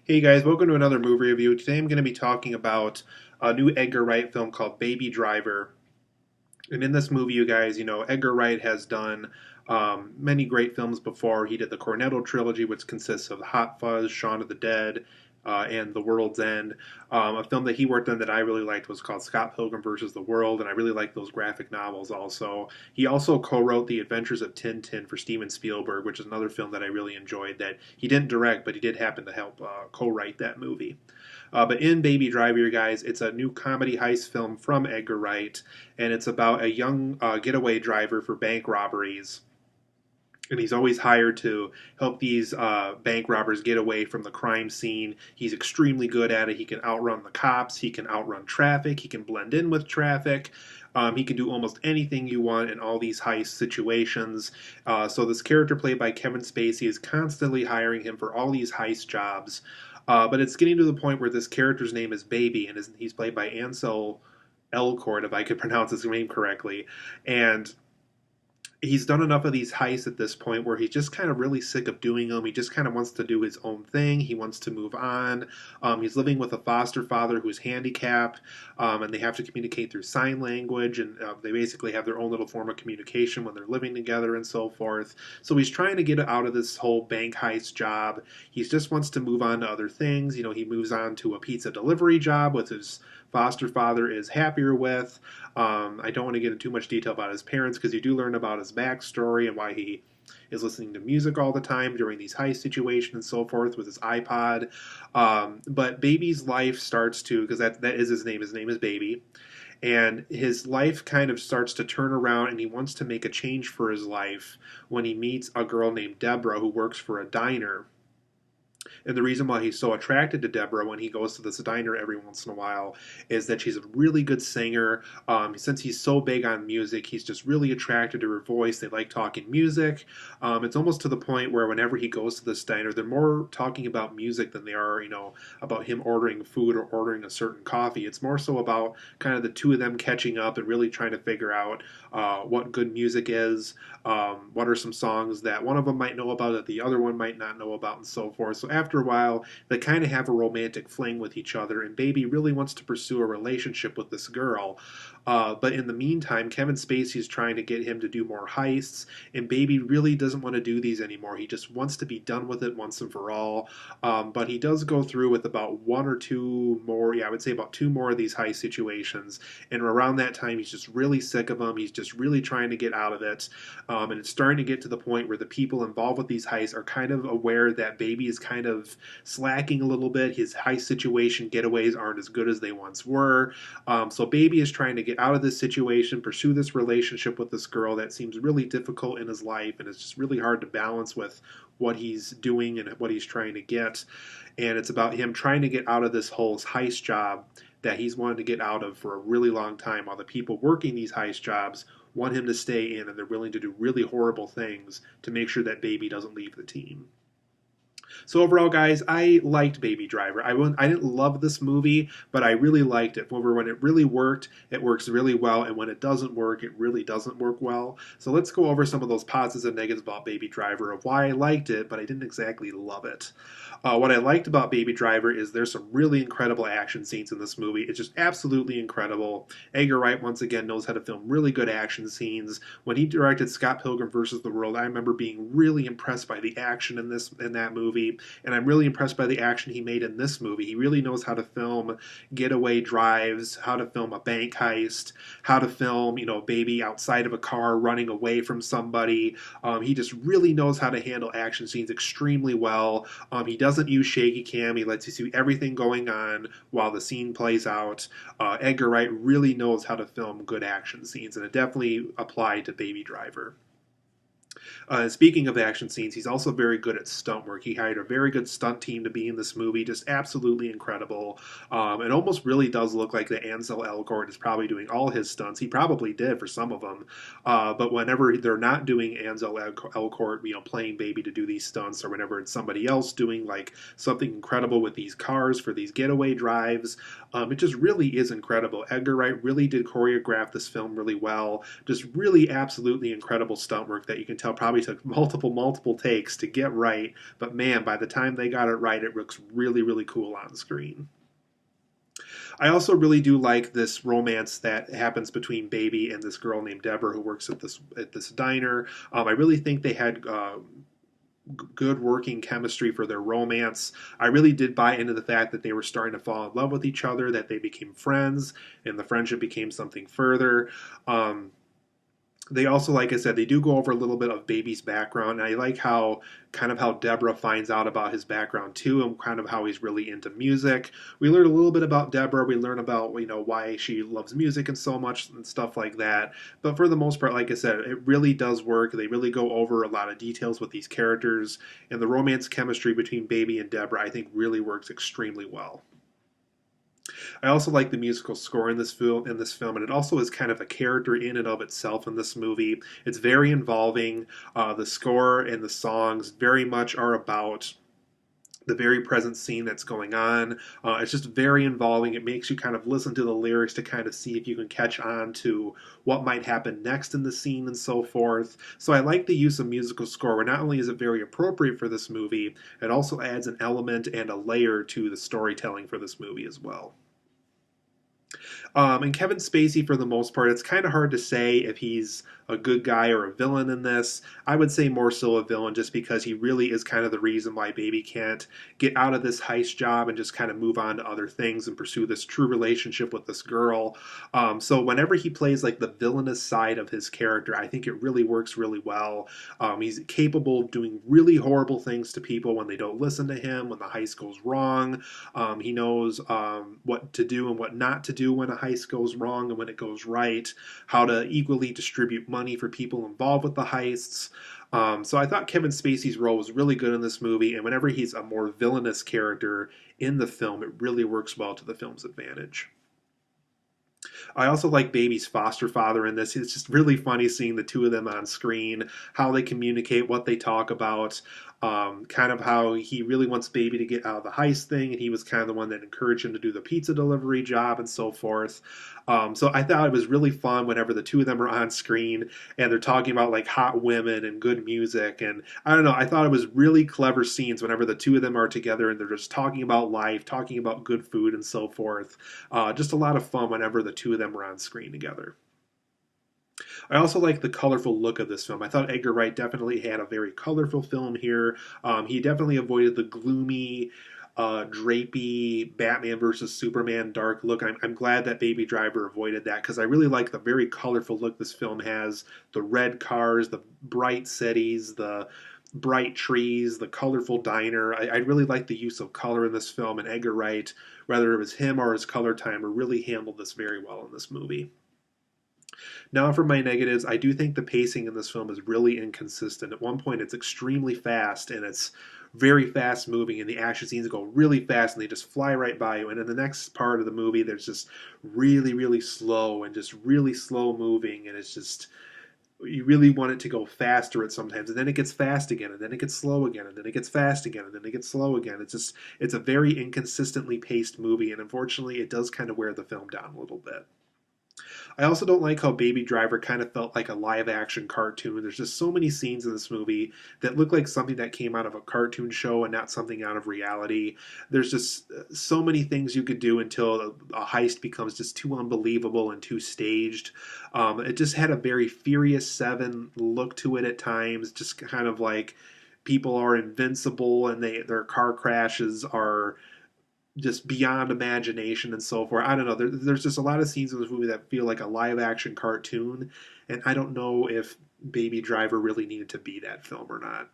Hey guys, welcome to another movie review. Today I'm going to be talking about a new Edgar Wright film called Baby Driver. And in this movie, you guys, Edgar Wright has done many great films before. He did the Cornetto trilogy, which consists of Hot Fuzz, Shaun of the Dead, and The World's End. A film that he worked on that I really liked was called Scott Pilgrim versus the World, and I really like those graphic novels also. He also co-wrote The Adventures of Tintin for Steven Spielberg, which is another film that I really enjoyed that he didn't direct, but he did happen to help co-write that movie. But in Baby Driver, you guys, it's a new comedy heist film from Edgar Wright, and it's about a young getaway driver for bank robberies. And he's always hired to help these bank robbers get away from the crime scene. He's extremely good at it. He can outrun the cops. He can outrun traffic. He can blend in with traffic. He can do almost anything you want in all these heist situations. So this character played by Kevin Spacey is constantly hiring him for all these heist jobs. But it's getting to the point where this character's name is Baby, and he's played by Ansel Elgort, if I could pronounce his name correctly. And he's done enough of these heists at this point where he's just kind of really sick of doing them. He just kind of wants to do his own thing. He wants to move on. He's living with a foster father who's handicapped, and they have to communicate through sign language, and they basically have their own little form of communication when they're living together and so forth. So he's trying to get out of this whole bank heist job. He just wants to move on to other things. He moves on to a pizza delivery job with his foster father is happier with. I don't want to get into too much detail about his parents because you do learn about his backstory and why he is listening to music all the time during these heist situations and so forth with his iPod. But Baby's life starts to, because that is his name. His name is Baby. And his life kind of starts to turn around and he wants to make a change for his life when he meets a girl named Deborah who works for a diner. And the reason why he's so attracted to Deborah when he goes to this diner every once in a while is that she's a really good singer. Since he's so big on music, he's just really attracted to her voice. They like talking music. It's almost to the point where whenever he goes to this diner, they're more talking about music than they are, about him ordering food or ordering a certain coffee. It's more so about kind of the two of them catching up and really trying to figure out what good music is, what are some songs that one of them might know about that the other one might not know about, and so forth. So after a while, they kind of have a romantic fling with each other, and Baby really wants to pursue a relationship with this girl. But in the meantime, Kevin Spacey is trying to get him to do more heists, and Baby really doesn't want to do these anymore. He just wants to be done with it once and for all. But he does go through with about one or two more, yeah, I would say about two more of these heist situations. And around that time, he's just really sick of them. He's just really trying to get out of it. And it's starting to get to the point where the people involved with these heists are kind of aware that Baby is kind of slacking a little bit. His heist situation getaways aren't as good as they once were. So Baby is trying to get out of this situation, pursue this relationship with this girl that seems really difficult in his life, and it's just really hard to balance with what he's doing and what he's trying to get. And it's about him trying to get out of this whole heist job that he's wanted to get out of for a really long time, while the people working these heist jobs want him to stay in, and they're willing to do really horrible things to make sure that Baby doesn't leave the team. So overall, guys, I liked Baby Driver. I didn't love this movie, but I really liked it. However, when it really worked, it works really well, and when it doesn't work, it really doesn't work well. So let's go over some of those positives and negatives about Baby Driver of why I liked it, but I didn't exactly love it. What I liked about Baby Driver is there's some really incredible action scenes in this movie. It's just absolutely incredible. Edgar Wright, once again, knows how to film really good action scenes. When he directed Scott Pilgrim versus the World, I remember being really impressed by the action in that movie, and I'm really impressed by the action he made in this movie. He really knows how to film getaway drives, how to film a bank heist, how to film, Baby outside of a car running away from somebody. He just really knows how to handle action scenes extremely well. He doesn't use shaky cam. He lets you see everything going on while the scene plays out. Edgar Wright really knows how to film good action scenes, and it definitely applied to Baby Driver. Speaking of action scenes, he's also very good at stunt work. He hired a very good stunt team to be in this movie, just absolutely incredible. It almost really does look like that Ansel Elgort is probably doing all his stunts. He probably did for some of them, but whenever they're not doing Ansel Elgort, playing Baby to do these stunts, or whenever it's somebody else doing like something incredible with these cars for these getaway drives, it just really is incredible. Edgar Wright really did choreograph this film really well. Just really absolutely incredible stunt work that you can tell probably took multiple takes to get right, but man, by the time they got it right, it looks really, really cool on screen. I also really do like this romance that happens between Baby and this girl named Deborah who works at this diner. I really think they had good working chemistry for their romance. I really did buy into the fact that they were starting to fall in love with each other, that they became friends, and the friendship became something further. They also, like I said, they do go over a little bit of Baby's background. And I like how Deborah finds out about his background too, and kind of how he's really into music. We learn a little bit about Deborah. We learn about why she loves music and so much and stuff like that. But for the most part, like I said, it really does work. They really go over a lot of details with these characters, and the romance chemistry between Baby and Deborah, I think, really works extremely well. I also like the musical score in this film, and it also is kind of a character in and of itself in this movie. It's very involving. The score and the songs very much are about the very present scene that's going on. It's just very involving. It makes you kind of listen to the lyrics to kind of see if you can catch on to what might happen next in the scene and so forth. So I like the use of musical score where not only is it very appropriate for this movie, it also adds an element and a layer to the storytelling for this movie as well. And Kevin Spacey, for the most part, it's kind of hard to say if he's a good guy or a villain in this. I would say more so a villain just because he really is kind of the reason why Baby can't get out of this heist job and just kind of move on to other things and pursue this true relationship with this girl. So whenever he plays like the villainous side of his character, I think it really works really well. He's capable of doing really horrible things to people when they don't listen to him, when the heist goes wrong. He knows what to do and what not to do when a heist goes wrong and when it goes right, how to equally distribute money for people involved with the heists. So I thought Kevin Spacey's role was really good in this movie, and whenever he's a more villainous character in the film, it really works well to the film's advantage. I also like Baby's foster father in this. It's just really funny seeing the two of them on screen, how they communicate, what they talk about, kind of how he really wants Baby to get out of the heist thing, and he was kind of the one that encouraged him to do the pizza delivery job and so forth. So I thought it was really fun whenever the two of them are on screen and they're talking about like hot women and good music. And I don't know, I thought it was really clever scenes whenever the two of them are together and they're just talking about life, talking about good food and so forth. Just a lot of fun whenever the two of them were on screen together. I also like the colorful look of this film. I thought Edgar Wright definitely had a very colorful film here. He definitely avoided the gloomy, drapey Batman versus Superman dark look. I'm glad that Baby Driver avoided that because I really like the very colorful look this film has. The red cars, the bright cities, the bright trees, the colorful diner. I really like the use of color in this film, and Edgar Wright, whether it was him or his color timer, really handled this very well in this movie. Now, for my negatives, I do think the pacing in this film is really inconsistent. At one point, it's extremely fast and it's very fast moving, and the action scenes go really fast and they just fly right by you. And in the next part of the movie, there's just really, really slow and just really slow moving, and it's just you really want it to go faster at sometimes, and then it gets fast again, and then it gets slow again, and then it gets fast again, and then it gets slow again. It's a very inconsistently paced movie, and unfortunately, it does kind of wear the film down a little bit. I also don't like how Baby Driver kind of felt like a live action cartoon. There's just so many scenes in this movie that look like something that came out of a cartoon show and not something out of reality. There's just so many things you could do until a heist becomes just too unbelievable and too staged. It just had a very Furious 7 look to it at times, just kind of like people are invincible and their car crashes are just beyond imagination and so forth. I don't know. There's just a lot of scenes in this movie that feel like a live action cartoon, and I don't know if Baby Driver really needed to be that film or not.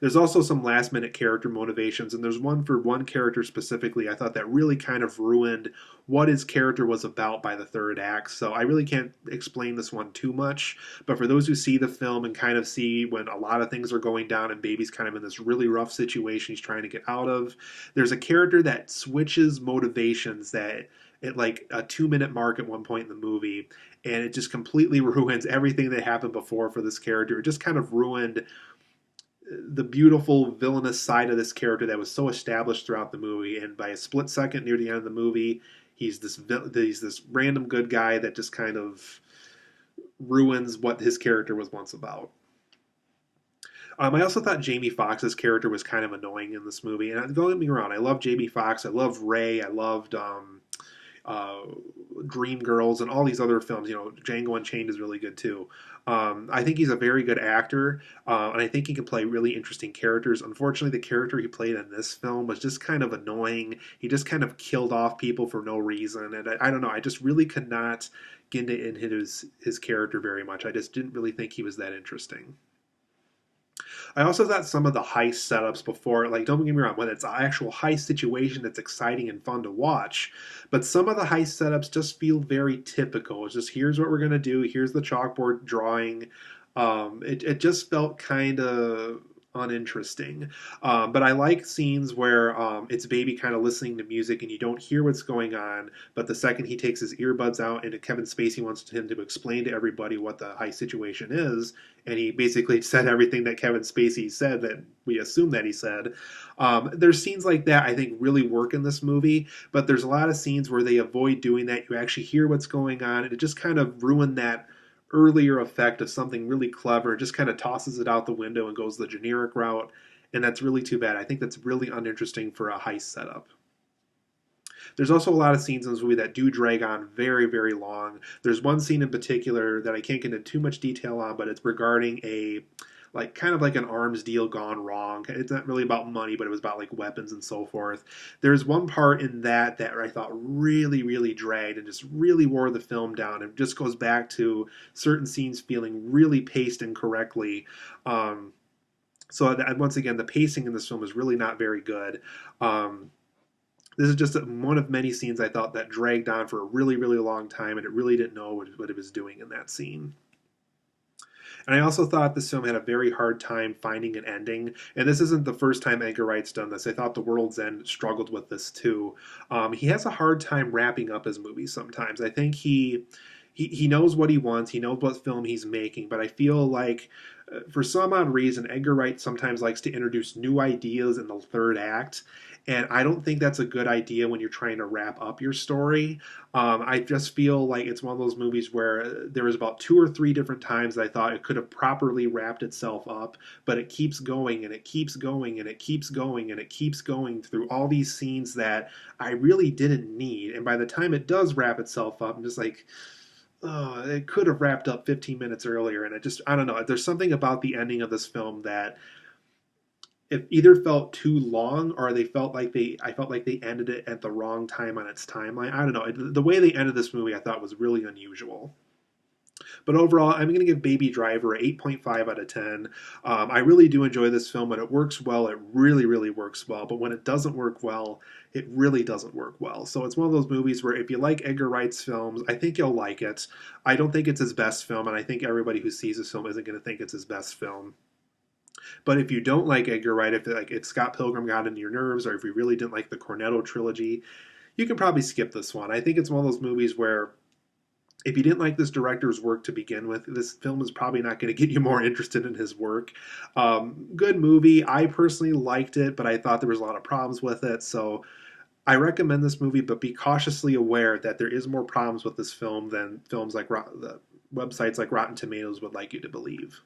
There's also some last minute character motivations, and there's one for one character specifically I thought that really kind of ruined what his character was about by the third act. So I really can't explain this one too much, but for those who see the film and kind of see when a lot of things are going down and Baby's kind of in this really rough situation he's trying to get out of, there's a character that switches motivations that at like a 2 minute mark at one point in the movie, and it just completely ruins everything that happened before for this character. It just kind of ruined the beautiful villainous side of this character that was so established throughout the movie, and by a split second near the end of the movie, he's this random good guy that just kind of ruins what his character was once about. I also thought Jamie Foxx's character was kind of annoying in this movie. And don't get me wrong, I love Jamie Foxx, I love Ray, I loved uh, Dreamgirls and all these other films. You know, Django Unchained is really good too. I think he's a very good actor, and I think he can play really interesting characters. Unfortunately, the character he played in this film was just kind of annoying. He just kind of killed off people for no reason, and I don't know. I just really could not get into his character very much. I just didn't really think he was that interesting. I also thought some of the heist setups before, like, don't get me wrong, when it's an actual heist situation that's exciting and fun to watch, but some of the heist setups just feel very typical. It's just, here's what we're going to do, here's the chalkboard drawing. It just felt kind of uninteresting. But I like scenes where it's Baby kind of listening to music and you don't hear what's going on, but the second he takes his earbuds out and Kevin Spacey wants him to explain to everybody what the heist situation is, and he basically said everything that Kevin Spacey said that we assume that he said. There's scenes like that I think really work in this movie, but there's a lot of scenes where they avoid doing that. You actually hear what's going on, and it just kind of ruined that earlier effect of something really clever. It just kind of tosses it out the window and goes the generic route, and that's really too bad. I think that's really uninteresting for a heist setup. There's also a lot of scenes in this movie that do drag on very, very long. There's one scene in particular that I can't get into too much detail on, but it's regarding a like kind of like an arms deal gone wrong. It's not really about money, but it was about like weapons and so forth. There's one part in that I thought really, really dragged and just really wore the film down. It just goes back to certain scenes feeling really paced incorrectly. So once again, the pacing in this film is really not very good. This is just one of many scenes I thought that dragged on for a really, really long time, and it really didn't know what it was doing in that scene. And I also thought this film had a very hard time finding an ending. And this isn't the first time Edgar Wright's done this. I thought The World's End struggled with this too. He has a hard time wrapping up his movies sometimes. I think he knows what he wants. He knows what film he's making. But I feel like for some odd reason, Edgar Wright sometimes likes to introduce new ideas in the third act. And I don't think that's a good idea when you're trying to wrap up your story. I just feel like it's one of those movies where there was about 2 or 3 different times that I thought it could have properly wrapped itself up, but it keeps going and it keeps going and it keeps going and it keeps going through all these scenes that I really didn't need. And by the time it does wrap itself up, I'm just like, oh, it could have wrapped up 15 minutes earlier. And I don't know. There's something about the ending of this film that it either felt too long or I felt like they ended it at the wrong time on its timeline. I don't know. The way they ended this movie I thought was really unusual. But overall, I'm going to give Baby Driver an 8.5 out of 10. I really do enjoy this film. When it works well, it really, really works well. But when it doesn't work well, it really doesn't work well. So it's one of those movies where if you like Edgar Wright's films, I think you'll like it. I don't think it's his best film, and I think everybody who sees this film isn't going to think it's his best film. But if you don't like Edgar Wright, if Scott Pilgrim got into your nerves, or if you really didn't like the Cornetto trilogy, you can probably skip this one. I think it's one of those movies where if you didn't like this director's work to begin with, this film is probably not going to get you more interested in his work. Good movie. I personally liked it, but I thought there was a lot of problems with it. So I recommend this movie, but be cautiously aware that there is more problems with this film than films like the websites like Rotten Tomatoes would like you to believe.